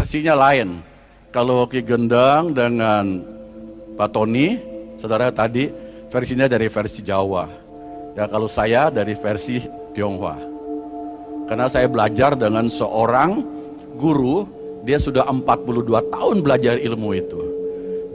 versinya lain. Kalau Ki Gendang dengan Pak Tony, saudara tadi versinya dari versi Jawa. Ya, kalau saya dari versi Tionghoa. Karena saya belajar dengan seorang guru, dia sudah 42 tahun belajar ilmu itu.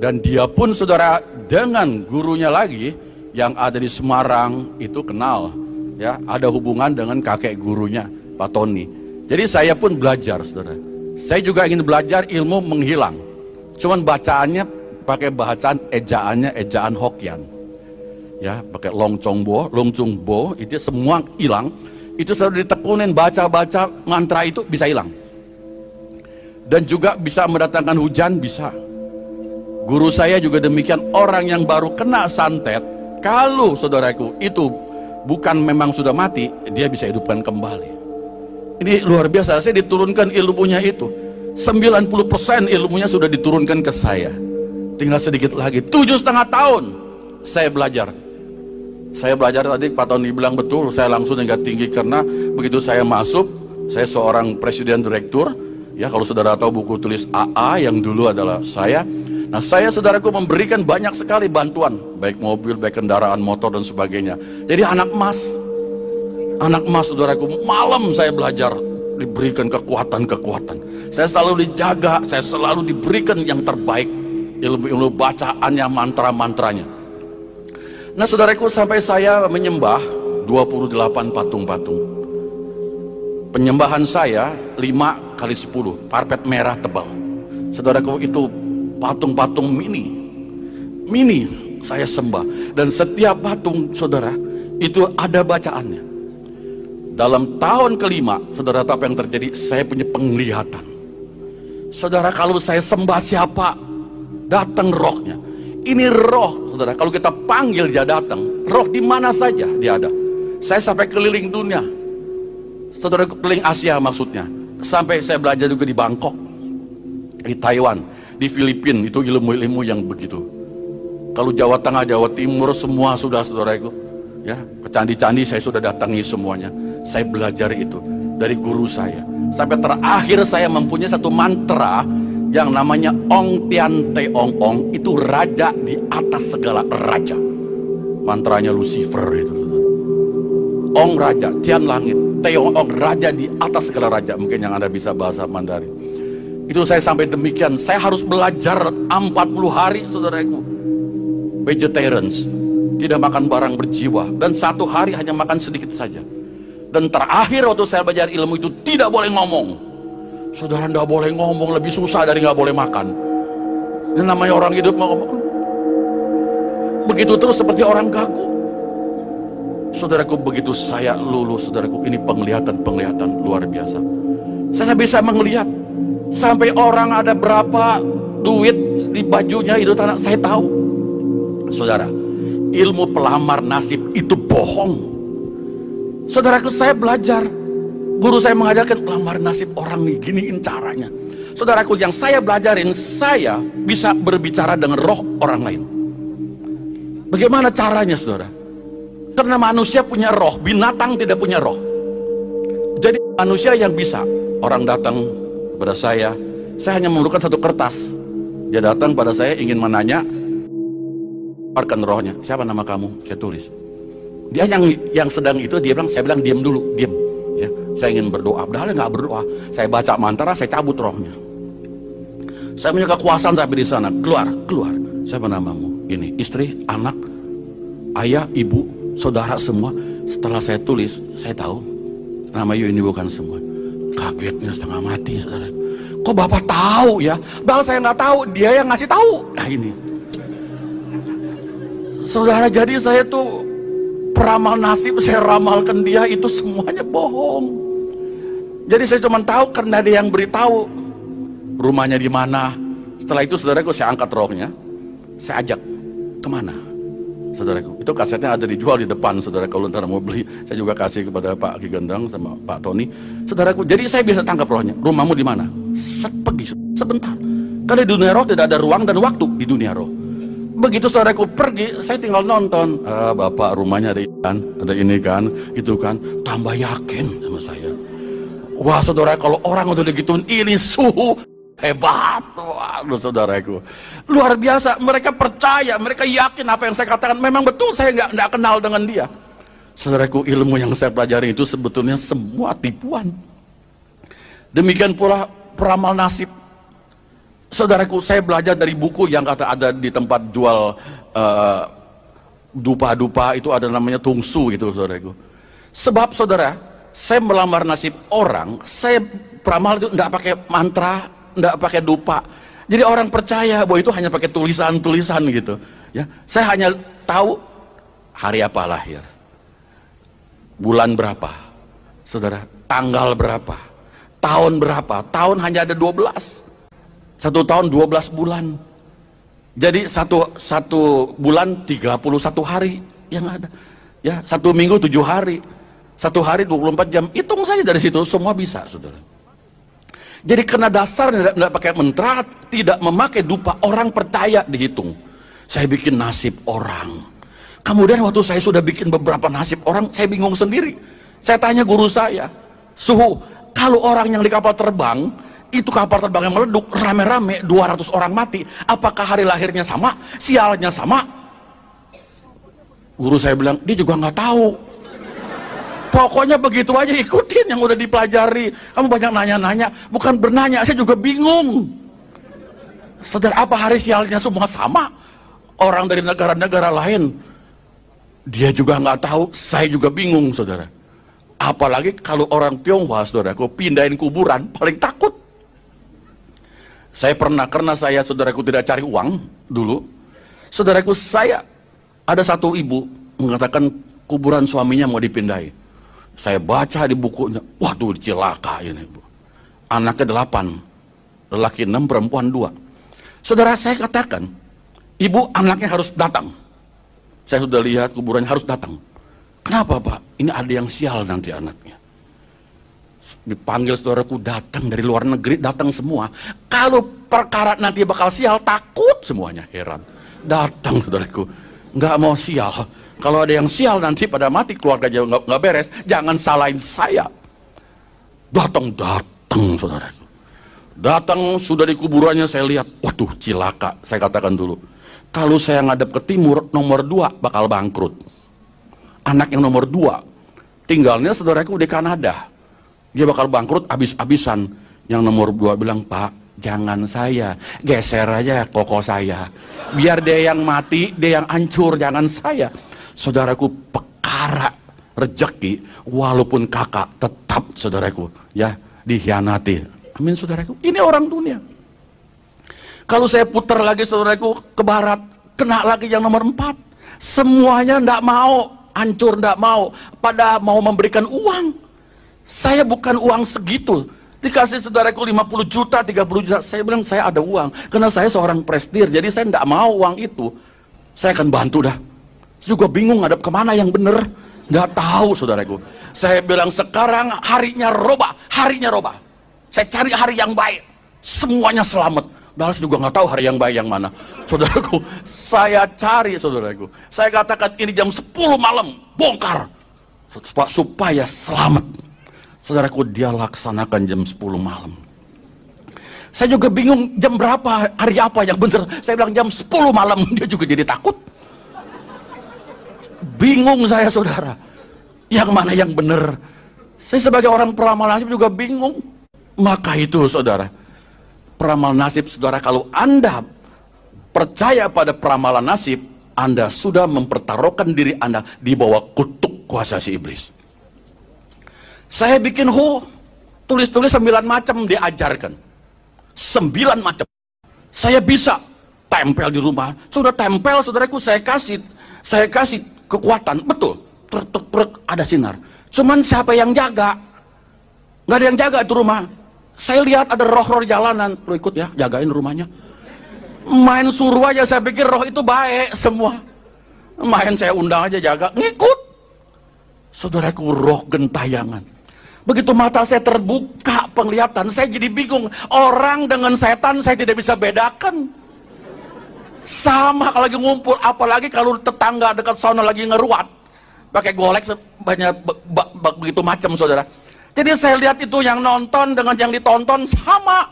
Dan dia pun saudara dengan gurunya lagi yang ada di Semarang itu kenal. Ya, ada hubungan dengan kakek gurunya Pak Tony. Jadi saya pun belajar, saudara. Saya juga ingin belajar ilmu menghilang. Cuman bacaannya pakai bacaan ejaannya ejaan Hokkien. Ya, pakai Long Chong Bo, itu semua hilang. Itu selalu ditekunin baca-baca mantra itu bisa hilang. Dan juga bisa mendatangkan hujan, bisa. Guru saya juga demikian, orang yang baru kena santet, kalau saudaraku itu bukan memang sudah mati, dia bisa hidupkan kembali. Ini luar biasa, saya diturunkan ilmunya itu. 90% ilmunya sudah diturunkan ke saya. Tinggal sedikit lagi, 7,5 tahun saya belajar. Saya belajar tadi, Pak Tony bilang betul, saya langsung tingkat tinggi karena begitu saya masuk, saya seorang presiden direktur. Ya, kalau saudara tahu buku tulis AA yang dulu adalah saya. Nah, saya saudaraku memberikan banyak sekali bantuan, baik mobil, baik kendaraan motor dan sebagainya. Jadi anak emas saudaraku, malam saya belajar, diberikan kekuatan. Saya selalu dijaga, saya selalu diberikan yang terbaik, ilmu-ilmu bacaannya, mantra-mantranya. Nah, saudaraku, sampai saya menyembah 28 patung-patung. Penyembahan saya 5 kali 10, parpet merah tebal. Saudaraku, itu patung-patung mini saya sembah, dan setiap patung saudara itu ada bacaannya. Dalam tahun kelima, saudara tahu apa yang terjadi? Saya punya penglihatan. Saudara, kalau saya sembah siapa, datang rohnya. Ini roh, saudara, kalau kita panggil dia datang. Roh di mana saja dia ada. Saya sampai keliling dunia, saudara, keliling Asia maksudnya. Sampai saya belajar juga di Bangkok, di Taiwan, di Filipina. Itu ilmu-ilmu yang begitu. Kalau Jawa Tengah, Jawa Timur, semua sudah, saudaraku, ya, ke candi-candi saya sudah datangi semuanya. Saya belajar itu dari guru saya. Sampai terakhir saya mempunyai satu mantra yang namanya Ong Tian Te Ong Ong. Itu raja di atas segala raja. Mantranya Lucifer itu, saudara. Ong raja, Tian langit, Te Ong Ong raja di atas segala raja. Mungkin yang Anda bisa bahasa Mandarin. Itu saya sampai demikian. Saya harus belajar 40 hari, saudaraku. Vegetarians, tidak makan barang berjiwa, dan 1 hari hanya makan sedikit saja. Dan terakhir waktu saya belajar ilmu itu tidak boleh ngomong. Saudara, tidak boleh ngomong, lebih susah dari nggak boleh makan. Ini namanya orang hidup mau ngomong. Begitu terus seperti orang gagu. Saudaraku, begitu saya lulus, saudaraku, ini penglihatan luar biasa. Saya bisa melihat sampai orang ada berapa duit di bajunya itu, tanah saya tahu. Saudara, ilmu pelamar nasib itu bohong. Saudaraku, saya belajar, guru saya mengajarkan pelamar nasib orang nih, giniin caranya. Saudaraku, yang saya belajarin, saya bisa berbicara dengan roh orang lain. Bagaimana caranya, saudara? Karena manusia punya roh, binatang tidak punya roh. Jadi manusia yang bisa, orang datang kepada saya hanya memerlukan satu kertas. Dia datang pada saya ingin menanya, keluarkan rohnya. Siapa nama kamu? Saya tulis. Dia yang sedang itu, dia bilang, saya bilang diam dulu, diam. Ya, saya ingin berdoa. Padahal nggak berdoa. Saya baca mantra, saya cabut rohnya. Saya punya kekuasaan sampai di sana. Keluar. Siapa namamu? Ini istri, anak, ayah, ibu, saudara semua. Setelah saya tulis, saya tahu nama you ini bukan semua. Kagetnya setengah mati, saudara. Kok bapak tahu ya? Bahkan saya nggak tahu, dia yang ngasih tahu. Nah ini, saudara, jadi saya tuh peramal nasib, saya ramalkan dia, itu semuanya bohong. Jadi saya cuma tahu karena dia yang beritahu rumahnya di mana. Setelah itu, saudaraku, saya angkat rohnya, saya ajak kemana, saudaraku. Itu kasetnya ada dijual di depan, saudara. Kalau ntar mau beli, saya juga kasih kepada Pak Ki Gendang sama Pak Tony, saudaraku. Jadi saya bisa tangkap rohnya. Rumahmu di mana? Pergi sebentar. Karena di dunia roh tidak ada ruang dan waktu di dunia roh. Begitu saudaraku pergi, saya tinggal nonton. Bapak rumahnya ada ini kan, itu kan. Tambah yakin sama saya. Wah, saudara, kalau orang udah digituin, ini suhu Hebat, waduh saudaraku. Luar biasa, mereka percaya, mereka yakin apa yang saya katakan memang betul, saya nggak kenal dengan dia. Saudaraku, ilmu yang saya pelajari itu sebetulnya semua tipuan. Demikian pula peramal nasib. Saudaraku, saya belajar dari buku yang kata ada di tempat jual dupa-dupa itu ada namanya tungsu gitu saudaraku. Sebab saudara, saya melamar nasib orang, saya peramal itu nggak pakai mantra, nggak pakai dupa. Jadi orang percaya bahwa itu hanya pakai tulisan-tulisan gitu. Ya, saya hanya tahu hari apa lahir, bulan berapa, saudara, tanggal berapa, tahun berapa. Tahun hanya ada 12. Satu tahun 12 bulan. Jadi satu bulan 31 hari yang ada. Ya, satu minggu 7 hari. Satu hari 24 jam. Hitung saja dari situ, semua bisa, saudara. Jadi kena dasar tidak pakai mantra, tidak memakai dupa, orang percaya dihitung. Saya bikin nasib orang. Kemudian waktu saya sudah bikin beberapa nasib orang, saya bingung sendiri. Saya tanya guru saya, Suhu, kalau orang yang di kapal terbang, itu kapal terbang yang meleduk, rame-rame 200 orang mati, apakah hari lahirnya sama, sialnya sama? Guru saya bilang, dia juga nggak tahu. Pokoknya begitu aja, ikutin yang udah dipelajari. Kamu banyak nanya-nanya, bukan bernanya, saya juga bingung. Saudara, apa hari sialnya semua sama? Orang dari negara-negara lain, dia juga nggak tahu, saya juga bingung, saudara. Apalagi kalau orang Tionghoa, saudaraku, pindahin kuburan, paling takut. Saya pernah, karena saya, saudaraku, tidak cari uang dulu. Saudaraku, saya ada satu ibu mengatakan kuburan suaminya mau dipindahin. Saya baca di bukunya, waduh cilaka ini, Bu. Anaknya 8, lelaki 6, perempuan 2. Saudara, saya katakan, ibu, anaknya harus datang. Saya sudah lihat kuburannya, harus datang. Kenapa, Pak? Ini ada yang sial nanti anaknya. Dipanggil saudaraku, datang dari luar negeri, datang semua. Kalau perkara nanti bakal sial, takut semuanya, heran. Datang saudaraku, nggak mau sial. Kalau ada yang sial nanti pada mati, keluarga nggak beres, jangan salahin saya. Datang saudaraku. Datang sudah di kuburannya, saya lihat, waduh cilaka. Saya katakan dulu, kalau saya ngadep ke timur, nomor 2 bakal bangkrut. Anak yang nomor 2, tinggalnya saudaraku di Kanada. Dia bakal bangkrut habis-habisan. Yang nomor 2 bilang, Pak, jangan saya, geser aja koko saya. Biar dia yang mati, dia yang hancur, jangan saya. Saudaraku, perkara rezeki, walaupun kakak, tetap saudaraku, ya, dikhianati. Amin saudaraku, ini orang dunia. Kalau saya putar lagi saudaraku ke barat, kena lagi yang nomor 4. Semuanya ndak mau, hancur ndak mau, pada mau memberikan uang. Saya bukan uang segitu, dikasih saudaraku 50 juta, 30 juta, saya bilang saya ada uang, karena saya seorang prestir, jadi saya ndak mau uang itu. Saya akan bantu dah. Juga bingung ngadep kemana yang bener, nggak tahu saudaraku. Saya bilang sekarang harinya robah. Saya cari hari yang baik, semuanya selamat. Bahas juga nggak tahu hari yang baik yang mana, saudaraku. Saya cari saudaraku. Saya katakan ini jam 10 malam, bongkar supaya selamat. Saudaraku, dia laksanakan jam 10 malam. Saya juga bingung jam berapa, hari apa yang bener. Saya bilang jam 10 malam, dia juga jadi takut. Bingung saya saudara, yang mana yang benar. Saya sebagai orang peramal nasib juga bingung. Maka itu saudara, peramal nasib saudara, kalau Anda percaya pada peramalan nasib, Anda sudah mempertaruhkan diri Anda di bawah kutuk kuasa si iblis. Saya bikin tulis-tulis 9 macam diajarkan, 9 macam. Saya bisa tempel di rumah, sudah tempel saudaraku, saya kasih kekuatan, betul, ada sinar. Cuman siapa yang jaga? Nggak ada yang jaga itu rumah. Saya lihat ada roh-roh jalanan, lo ikut ya, jagain rumahnya. Main suruh aja, saya pikir roh itu baik semua. Main saya undang aja jaga, ngikut. Saudaraku, roh gentayangan. Begitu mata saya terbuka penglihatan, saya jadi bingung. Orang dengan setan saya tidak bisa bedakan. Sama kalau lagi ngumpul, apalagi kalau tetangga dekat sauna lagi ngeruat, pakai golek banyak begitu macam saudara. Jadi saya lihat itu yang nonton dengan yang ditonton sama.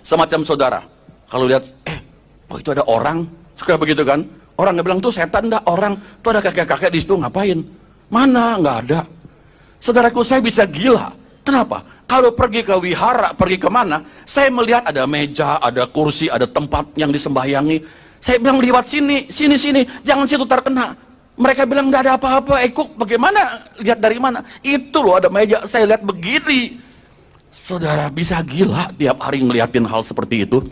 Semacam saudara, kalau lihat, kok itu ada orang, suka begitu kan? Orang nggak bilang, tuh setan dah, orang, tuh ada kakek-kakek di situ, ngapain? Mana? Nggak ada. Saudaraku, saya bisa gila. Kenapa? Kalau pergi ke wihara, pergi kemana, saya melihat ada meja, ada kursi, ada tempat yang disembahyangi. Saya bilang, lewat sini, sini, jangan situ terkena. Mereka bilang, nggak ada apa-apa. Kok bagaimana? Lihat dari mana? Itu loh, ada meja, saya lihat begini. Saudara, bisa gila tiap hari ngeliatin hal seperti itu.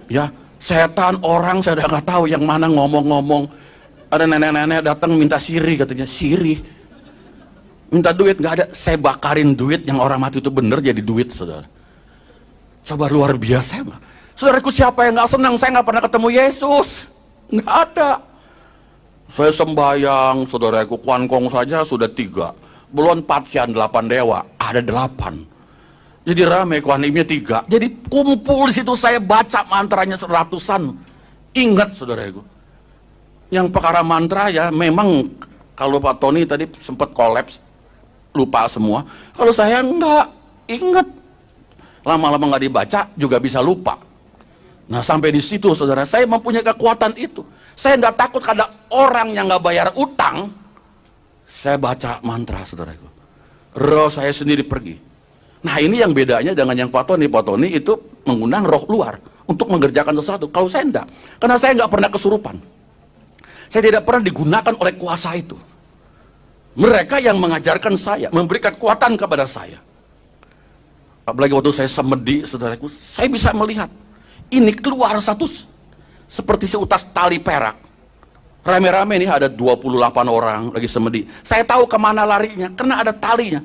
Ya, setan, orang, saya udah nggak tahu yang mana ngomong-ngomong. Ada nenek-nenek datang minta siri, katanya, siri. Minta duit, nggak ada. Saya bakarin duit yang orang mati itu bener jadi duit, saudara. Coba luar biasa emang. Saudaraku, siapa yang nggak senang? Saya nggak pernah ketemu Yesus. Nggak ada. Saya sembahyang, saudaraku, kuankong saja sudah 3. Belum patsian 8 dewa, ada 8. Jadi rame kuanimnya 3. Jadi kumpul di situ, saya baca mantranya seratusan. Ingat, saudaraku. Yang perkara mantra ya, memang kalau Pak Tony tadi sempat kolaps, lupa semua. Kalau saya enggak, ingat. Lama-lama nggak dibaca juga bisa lupa. Nah, sampai di situ, saudara, saya mempunyai kekuatan itu. Saya enggak takut kada orang yang nggak bayar utang. Saya baca mantra, saudaraku. Roh saya sendiri pergi. Nah, ini yang bedanya dengan yang Pak Tony. Pak Tony itu mengundang roh luar untuk mengerjakan sesuatu. Kalau saya enggak, karena saya enggak pernah kesurupan. Saya tidak pernah digunakan oleh kuasa itu. Mereka yang mengajarkan saya, memberikan kekuatan kepada saya. Apalagi waktu saya semedi, saudaraku, saya bisa melihat ini keluar satu seperti seutas tali perak. Rame-rame nih, ada 28 orang lagi semedi. Saya tahu kemana larinya, karena ada talinya.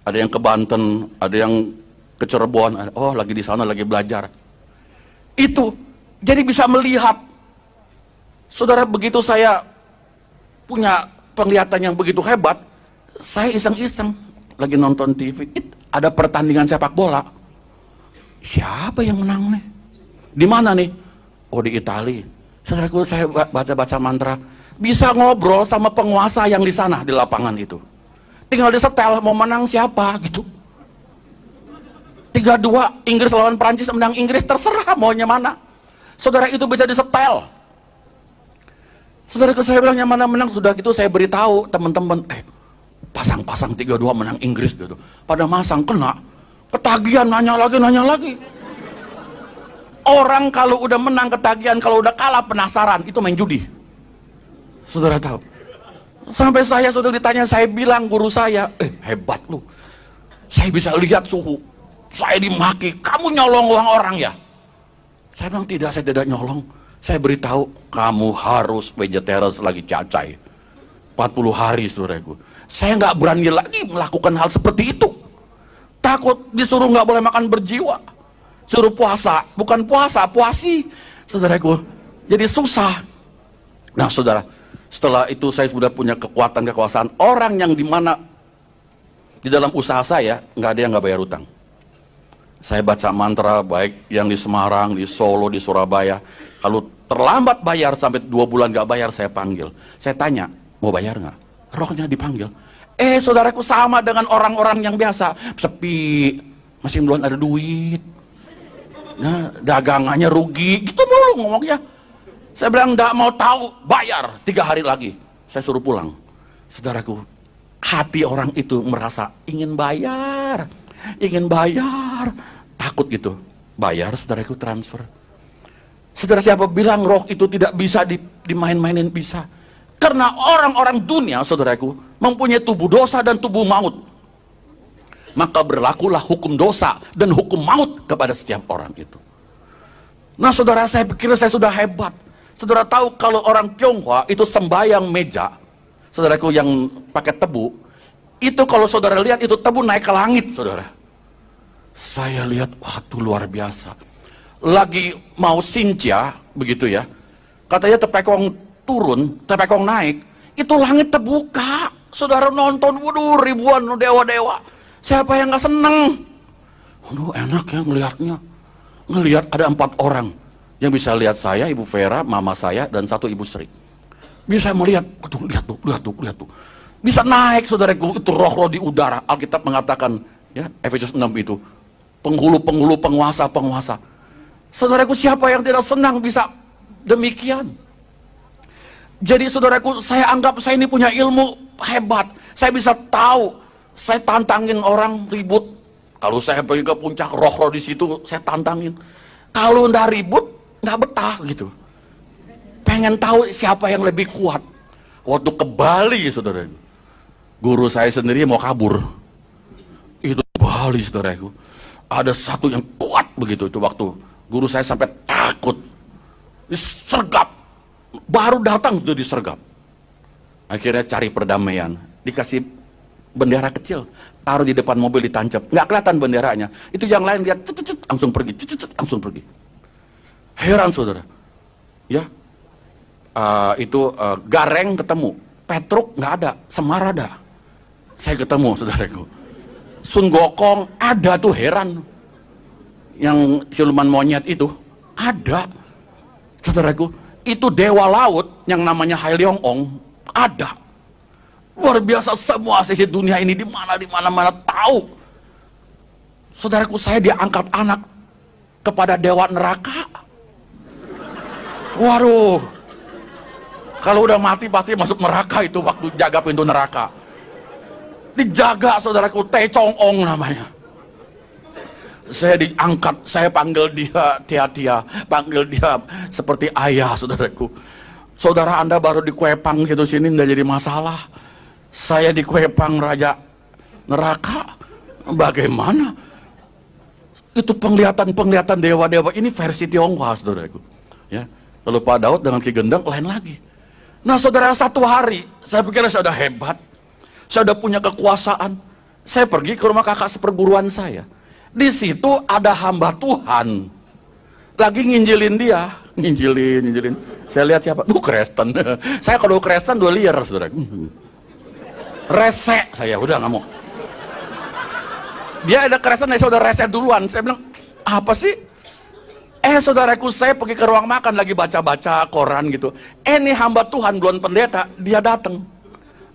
Ada yang ke Banten, ada yang ke Cirebon, oh lagi di sana lagi belajar. Itu, jadi bisa melihat. Saudara, begitu saya punya penglihatan yang begitu hebat, saya iseng-iseng lagi nonton TV, ada pertandingan sepak bola. Siapa yang menang nih? Di mana nih? Oh, di Italia. Saudaraku, saya baca-baca mantra, bisa ngobrol sama penguasa yang di sana di lapangan itu. Tinggal disetel mau menang siapa gitu. 3-2 Inggris lawan Prancis, menang Inggris, terserah maunya mana. Saudara, itu bisa disetel. Saudaraku, saya bilang yang mana menang, sudah gitu saya beritahu teman-teman, pasang-pasang 3-2 menang Inggris gitu. Pada masang kena, ketagihan nanya lagi. Orang kalau udah menang ketagihan, kalau udah kalah penasaran, itu main judi. Saudara tahu. Sampai saya sudah ditanya, saya bilang guru saya, hebat lu. Saya bisa lihat suhu. Saya dimaki, kamu nyolong uang orang ya? Saya bilang tidak, saya tidak nyolong. Saya beritahu, kamu harus vegetarian lagi cacai 40 hari, saudaraku. Saya nggak berani lagi melakukan hal seperti itu. Takut disuruh nggak boleh makan berjiwa, suruh puasa, bukan puasa, puasi, saudaraku. Jadi susah. Nah, saudara, setelah itu saya sudah punya kekuasaan. Orang yang dimana di dalam usaha saya nggak ada yang nggak bayar utang. Saya baca mantra, baik yang di Semarang, di Solo, di Surabaya. Kalau terlambat bayar sampai 2 bulan nggak bayar, saya panggil. Saya tanya, mau bayar nggak? Rohnya dipanggil. Saudaraku, sama dengan orang-orang yang biasa, sepi, masih belum ada duit. Nah, dagangannya rugi, gitu dulu ngomongnya. Saya bilang, nggak mau tahu, bayar 3 hari lagi. Saya suruh pulang. Saudaraku, hati orang itu merasa ingin bayar, takut gitu. Bayar, saudaraku, transfer. Saudara, siapa bilang roh itu tidak bisa dimain-mainin? Bisa. Karena orang-orang dunia, saudaraku, mempunyai tubuh dosa dan tubuh maut. Maka berlakulah hukum dosa dan hukum maut kepada setiap orang itu. Nah, saudara, saya pikir saya sudah hebat. Saudara tahu kalau orang Tionghoa itu sembahyang meja, saudaraku, yang pakai tebu, itu kalau saudara lihat itu tebu naik ke langit, saudara. Saya lihat, waduh, luar biasa. Lagi mau sincia, begitu ya, katanya tepekong turun, tepekong naik, itu langit terbuka. Saudara nonton, waduh, ribuan dewa-dewa. Siapa yang nggak seneng? Waduh, enak ya ngelihatnya. Ngelihat ada 4 orang yang bisa lihat saya, Ibu Vera, mama saya, dan 1 Ibu Sri. Bisa melihat, waduh, lihat tuh. Bisa naik, saudaraku, itu roh-roh di udara. Alkitab mengatakan, ya, Efesus 6 itu, penghulu-penghulu, penguasa-penguasa. Saudaraku, siapa yang tidak senang bisa demikian? Jadi saudaraku, saya anggap saya ini punya ilmu hebat. Saya bisa tahu, saya tantangin orang ribut. Kalau saya pergi ke puncak, roh-roh di situ saya tantangin. Kalau nggak ribut, nggak betah gitu. Pengen tahu siapa yang lebih kuat. Waktu ke Bali, saudaraku, guru saya sendiri mau kabur. Itu Bali, saudaraku. Ada satu yang kuat begitu itu waktu guru saya sampai takut. Disergap. Baru datang sudah disergap. Akhirnya cari perdamaian. Dikasih bendera kecil. Taruh di depan mobil ditancap. Nggak kelihatan benderanya. Itu yang lain lihat, langsung pergi. Langsung pergi. Heran saudara. Ya. Gareng ketemu. Petruk nggak ada. Semar ada. Saya ketemu saudaraku. Sun Gokong ada tuh, heran. Yang siluman monyet itu ada, saudaraku. Itu dewa laut yang namanya Hai Leong Ong ada. Luar biasa, semua sisi dunia ini di mana tahu. Saudaraku, saya diangkat anak kepada dewa neraka. Waduh, kalau udah mati pasti masuk neraka itu waktu jaga pintu neraka. Dijaga saudaraku, Teh Chong Ong namanya. Saya diangkat, saya panggil dia Tia-Tia, panggil dia seperti ayah saudaraku. Saudara Anda baru dikuepang situ sini nggak jadi masalah. Saya dikuepang raja neraka, bagaimana? Itu penglihatan dewa-dewa ini versi Tionghoa saudaraku. Ya, kalau Pak Daud dengan Ki Gendang lain lagi. Nah saudara, satu hari saya pikir saya udah hebat. Saya udah punya kekuasaan. Saya pergi ke rumah kakak seperguruan saya. Di situ ada hamba Tuhan. Lagi nginjilin dia. Nginjilin. Saya lihat siapa? Kristen. Saya kalau Kristen 2 liar, saudara. Rese. Saya udah nggak mau. Dia ada Kristen, saya udah rese duluan. Saya bilang, apa sih? Saudaraku, saya pergi ke ruang makan lagi baca-baca koran gitu. Ini hamba Tuhan, belum pendeta. Dia datang.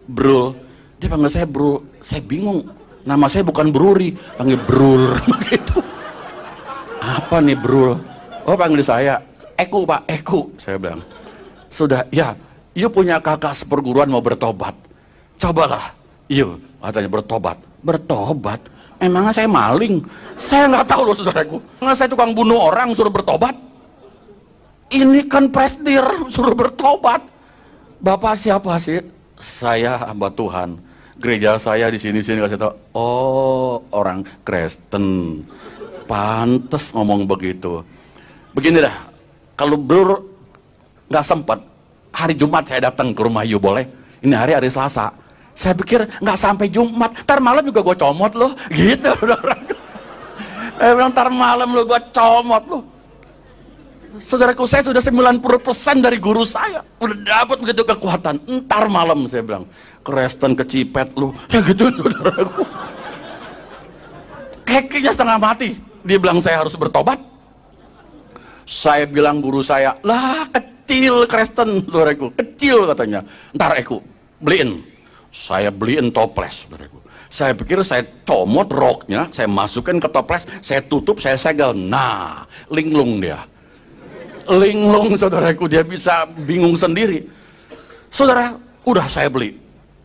Bro. Dia panggil saya bro, saya bingung. Nama saya bukan Bruri, panggil Brul begitu. Apa nih Brul? Oh, panggil saya Eku Pak, Eku. Saya bilang, sudah, ya, you punya kakak seperguruan mau bertobat. Cobalah, you, katanya bertobat. Bertobat? Emangnya saya maling? Saya nggak tahu loh saudaraku. Emangnya saya tukang bunuh orang suruh bertobat? Ini kan presdir suruh bertobat. Bapak siapa sih? Saya hamba Tuhan. Gereja saya di sini kasih tahu. Oh, orang Kristen. Pantes ngomong begitu. Begini dah. Kalau Bro nggak sempat, hari Jumat saya datang ke rumah you, boleh? Ini hari Selasa. Saya pikir nggak sampai Jumat. Ntar malam juga gue comot loh. Gitu. Saya bilang ntar malam lo gue comot loh. Saudaraku, saya sudah 90% dari guru saya. Udah dapat begitu kekuatan. Ntar malam saya bilang, Kristen kecipet lu. Ya gitu, saudaraku. Kekinya setengah mati. Dia bilang saya harus bertobat. Saya bilang guru saya, lah kecil Kristen, saudaraku. Kecil katanya. Ntar Eku, beliin. Saya beliin toples, saudaraku. Saya pikir saya comot roknya, saya masukin ke toples, saya tutup, saya segel. Nah, linglung dia. Linglung saudaraku, dia bisa bingung sendiri. Saudara, udah saya beli.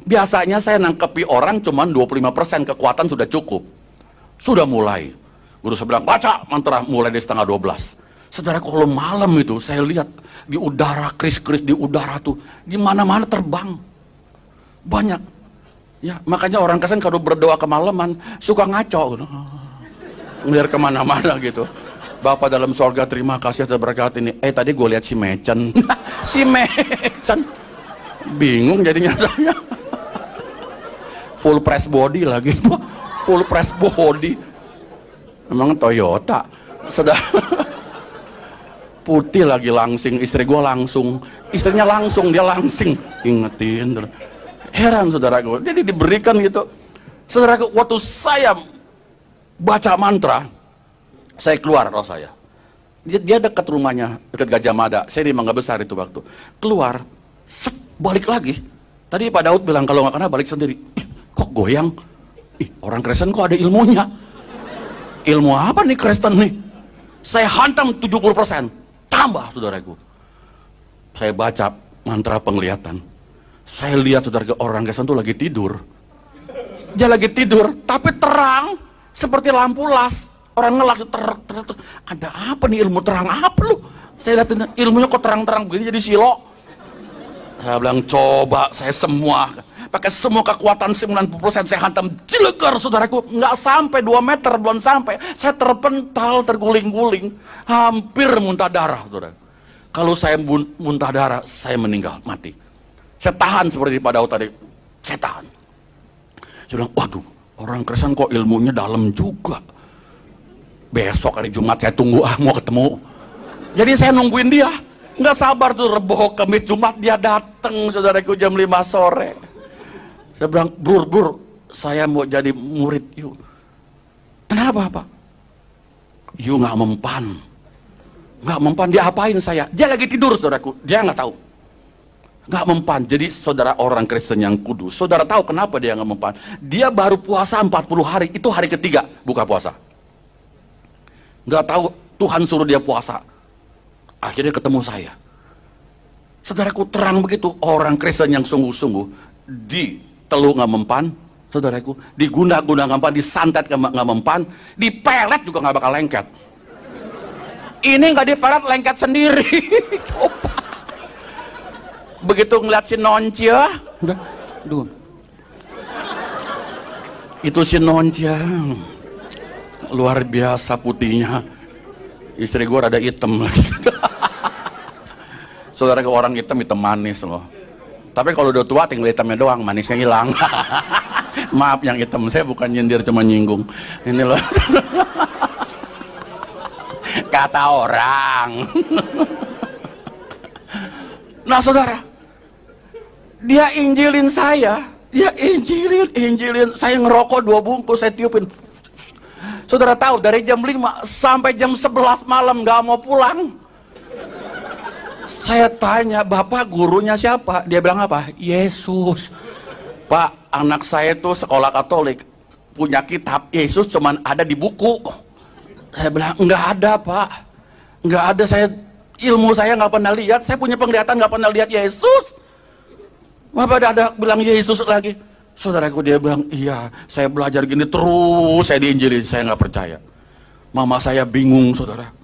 Biasanya saya nangkepi orang cuman 25%, kekuatan sudah cukup. Sudah mulai. Guru saya bilang, baca mantra mulai di 11:30. Saudara, kalau malam itu saya lihat di udara, kris-kris di udara tuh, di mana-mana terbang. Banyak. Ya, makanya orang Kristen kalau berdoa kemalaman suka ngaco. Ngeliat kemana-mana gitu. Bapak dalam sorga, terima kasih atas berkat ini. Tadi gue lihat si Mecen. Si Mecen. Bingung jadinya saya. Full press body lagi. Full press body. Emang Toyota. Sudah. Putih lagi langsing. Istri gue langsung. Istrinya langsung, dia langsing. Ingetin. Heran saudaraku. Jadi diberikan gitu. Saudaraku, waktu saya baca mantra, saya keluar roh saya. Dia dekat rumahnya, dekat Gajah Mada. Saya di Mangga Besar itu waktu. Keluar, balik lagi. Tadi Pak Daud bilang kalau nggak kena balik sendiri. Kok goyang? Orang Kristen kok ada ilmunya? ilmu apa nih Kristen nih? Saya hantam 70%, tambah saudaraku. Saya baca mantra penglihatan. Saya lihat saudara orang Kristen itu lagi tidur. Dia lagi tidur, tapi terang seperti lampu las. Orang ngelak, ada apa nih, ilmu terang apa lu? Saya lihat ilmunya kok terang-terang begini jadi silo. Saya bilang coba saya semua pakai semua kekuatan 90% saya hantam cilegar saudaraku, nggak sampai 2 meter, belum sampai. Saya terpental, terguling-guling, hampir muntah darah saudara. Kalau saya muntah darah, saya meninggal, mati. Saya tahan seperti pada Daud tadi, saya tahan. Saya bilang, waduh, orang Kristen kok ilmunya dalam juga. Besok hari Jumat saya tunggu, mau ketemu. Jadi saya nungguin dia, nggak sabar tuh, Rebo, Kamis, Jumat dia datang saudaraku jam 5 sore. Saya bilang, Bur, saya mau jadi murid you. Kenapa Pak? You nggak mempan, dia apain saya? Dia lagi tidur saudaraku, dia nggak tahu. Nggak mempan. Jadi saudara orang Kristen yang kudus, saudara tahu kenapa dia nggak mempan? Dia baru puasa 40 hari, itu hari ketiga buka puasa. Nggak tahu Tuhan suruh dia puasa. Akhirnya ketemu saya. Saudaraku, terang begitu. Orang Kristen yang sungguh-sungguh di teluk nggak mempan, saudaraku, di guna-guna nggak mempan, disantet nggak mempan, di pelet juga nggak bakal lengket. Ini nggak dipelet, lengket sendiri. Coba. Begitu ngeliat si Noncia, udah, aduh. Itu si Noncia, luar biasa putihnya. Istri gue rada hitam lagi. Saudara, ke orang hitam manis loh. Tapi kalau udah tua tinggal hitamnya doang, manisnya hilang. Maaf yang hitam, saya bukan nyindir, cuma nyinggung. Ini loh. Kata orang. Nah saudara, dia injilin saya, dia injilin. Saya ngerokok 2 bungkus, saya tiupin. Saudara tahu, dari jam 5 sampai jam 11 malam gak mau pulang. Saya tanya, Bapak gurunya siapa? Dia bilang apa? Yesus. Pak, anak saya tuh sekolah Katolik, punya kitab Yesus cuman ada di buku. Saya bilang, enggak ada Pak, enggak ada. Ilmu saya nggak pernah lihat, saya punya penglihatan nggak pernah lihat Yesus. Bapak ada bilang Yesus lagi. Saudaraku, dia bilang, iya, saya belajar gini terus, saya diinjili, saya nggak percaya. Mama saya bingung, saudara.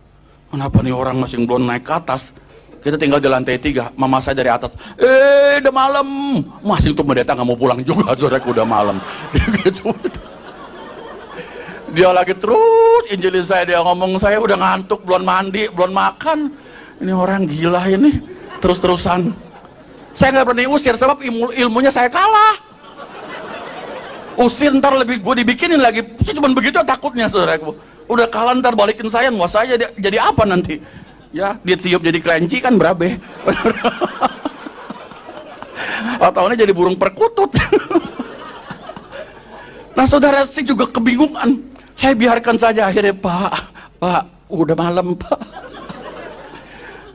Kenapa nih orang masih belum naik ke atas? Kita tinggal di lantai 3, mama saya dari atas. Udah malam, masih tuh pendeta nggak mau pulang juga, saudaraku, udah malam. Gitu. Dia lagi terus injilin saya, dia ngomong, saya udah ngantuk, belum mandi, belum makan. Ini orang gila ini, terus-terusan. Saya nggak berani usir, sebab ilmunya saya kalah. Usir ntar lebih gue dibikinin lagi. Saya cuma begitu takutnya, saudaraku. Udah kalah ntar balikin saya, mau saya jadi apa nanti? Ya, ditiup jadi kelinci kan berabe. Atau ini jadi burung perkutut. Nah saudara, saya juga kebingungan. Saya biarkan saja, akhirnya Pak, udah malam Pak.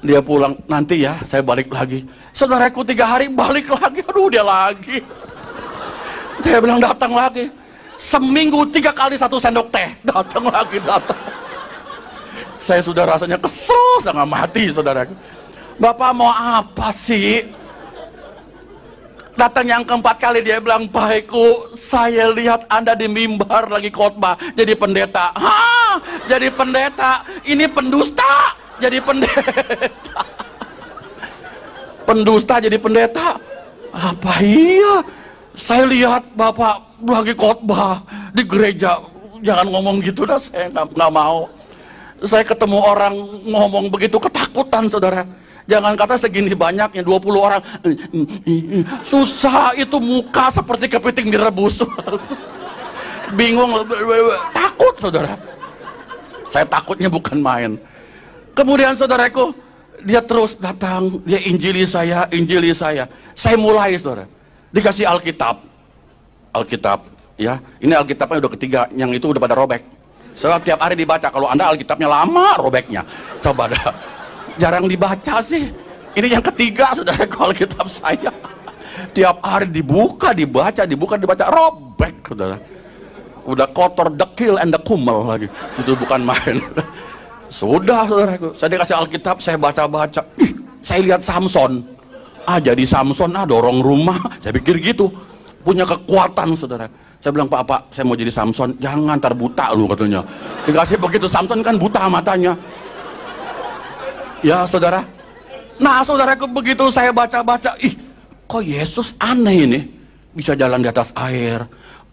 Dia pulang, nanti ya saya balik lagi. Saudaraku 3 hari balik lagi, aduh dia lagi. Saya bilang datang lagi. Seminggu 3 kali 1 sendok teh, datang lagi. Saya sudah rasanya kesel sangat mati, saudaraku. Bapak mau apa sih? Datang yang keempat kali, dia bilang, Baikku, saya lihat Anda di mimbar lagi khotbah jadi pendeta. Hah? Jadi pendeta? Ini pendusta. Jadi pendeta. Pendusta jadi pendeta? Apa iya? Saya lihat Bapak lagi khotbah di gereja. Jangan ngomong gitu dah, saya nggak mau. Saya ketemu orang ngomong begitu ketakutan, saudara. Jangan kata segini banyaknya, 20 orang. Susah, itu muka seperti kepiting direbus. Bingung, takut, saudara. Saya takutnya bukan main. Kemudian saudaraku, dia terus datang, dia injili saya. Saya mulai, saudara. Dikasih Alkitab, ya. Ini Alkitabnya udah ketiga, yang itu udah pada robek. Sebab tiap hari dibaca. Kalau Anda Alkitabnya lama robeknya, coba dah. Jarang dibaca sih. Ini yang ketiga, saudara, Alkitab saya. Tiap hari dibuka, dibaca, robek, saudara. udah kotor, dekil and the kumel lagi. Itu bukan main. Sudah saudaraku, saya dikasih Alkitab, saya baca-baca. Saya lihat Samson. Jadi Samson dorong rumah. Saya pikir gitu. Punya kekuatan saudara. Saya bilang, Pak, saya mau jadi Samson. Jangan, ntar buta lu katanya. Dikasih begitu Samson kan buta matanya. Ya saudara. Nah saudaraku, begitu saya baca-baca. Kok Yesus aneh ini. Bisa jalan di atas air.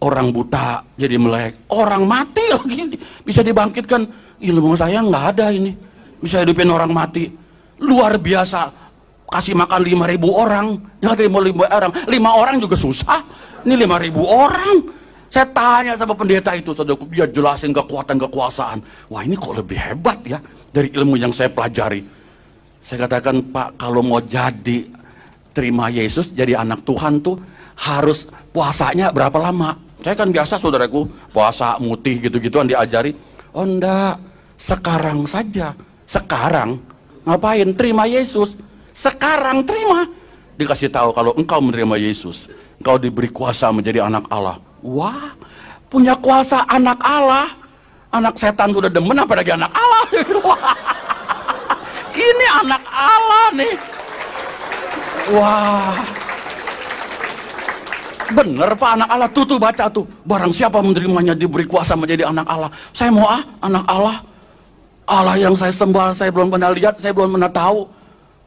Orang buta jadi melek. Orang mati lagi bisa dibangkitkan. Ilmu saya nggak ada ini. Bisa hidupin orang mati. Luar biasa. Kasih makan 5.000 orang. Ya 5.000 orang. 5 orang juga susah. Ini 5.000 orang. Saya tanya sama pendeta itu, saudaraku, dia jelasin kekuatan kekuasaan. Wah, ini kok lebih hebat ya dari ilmu yang saya pelajari. Saya katakan, Pak, kalau mau jadi terima Yesus jadi anak Tuhan tuh harus puasanya berapa lama? Saya kan biasa saudaraku, puasa mutih gitu-gituan diajari. Oh enggak, sekarang saja. Sekarang ngapain? Terima Yesus. Sekarang terima. Dikasih tahu kalau engkau menerima Yesus, engkau diberi kuasa menjadi anak Allah. Wah, punya kuasa anak Allah. Anak setan sudah demen, apalagi anak Allah. Ini anak Allah nih. Wah, bener Pak, anak Allah. Tuh baca tuh, barang siapa menerimanya diberi kuasa menjadi anak Allah. Saya mau anak Allah. Allah yang saya sembah, saya belum pernah lihat, saya belum pernah tahu.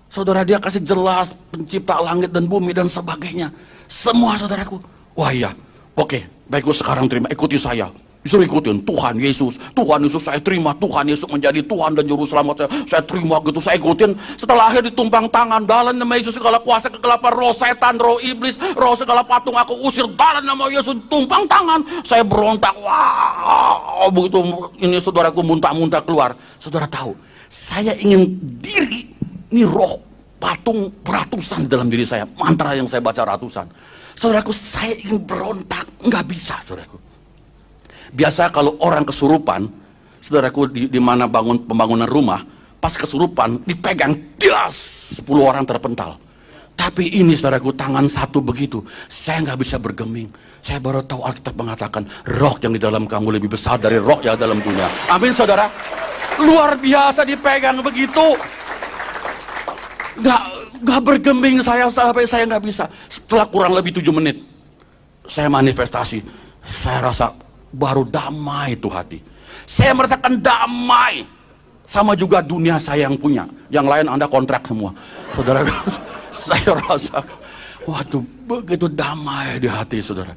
Saudara, dia kasih jelas pencipta langit dan bumi dan sebagainya. Semua saudaraku. Wah iya, oke, baikku sekarang terima, ikuti saya. Disuruh ikutin Tuhan Yesus saya terima, Tuhan Yesus menjadi Tuhan dan Juru Selamat saya terima gitu, saya ikutin. Setelah akhir ditumpang tangan, dalam nama Yesus segala kuasa kegelapan, roh setan, roh iblis, roh segala patung aku usir, dalam nama Yesus, tumpang tangan. Saya berontak, wow, begitu ini saudaraku muntah-muntah keluar. Saudara tahu, saya ingin diri, ini roh patung beratusan dalam diri saya, mantra yang saya baca ratusan. Saudaraku, saya ingin berontak, nggak bisa saudaraku. Biasa kalau orang kesurupan, saudaraku, di mana pembangunan rumah, pas kesurupan dipegang, das, 10 orang terpental. Tapi ini saudaraku, tangan satu begitu, saya nggak bisa bergeming. Saya baru tahu Alkitab mengatakan roh yang di dalam kamu lebih besar dari roh yang dalam dunia. Amin saudara. Luar biasa dipegang begitu. Nggak bergeming saya, sampai saya nggak bisa. Setelah kurang lebih 7 menit, saya manifestasi. Saya rasa baru damai itu hati. Saya merasakan damai. Sama juga dunia saya yang punya. Yang lain Anda kontrak semua. Saudara, saya rasa, waduh, begitu damai di hati saudara.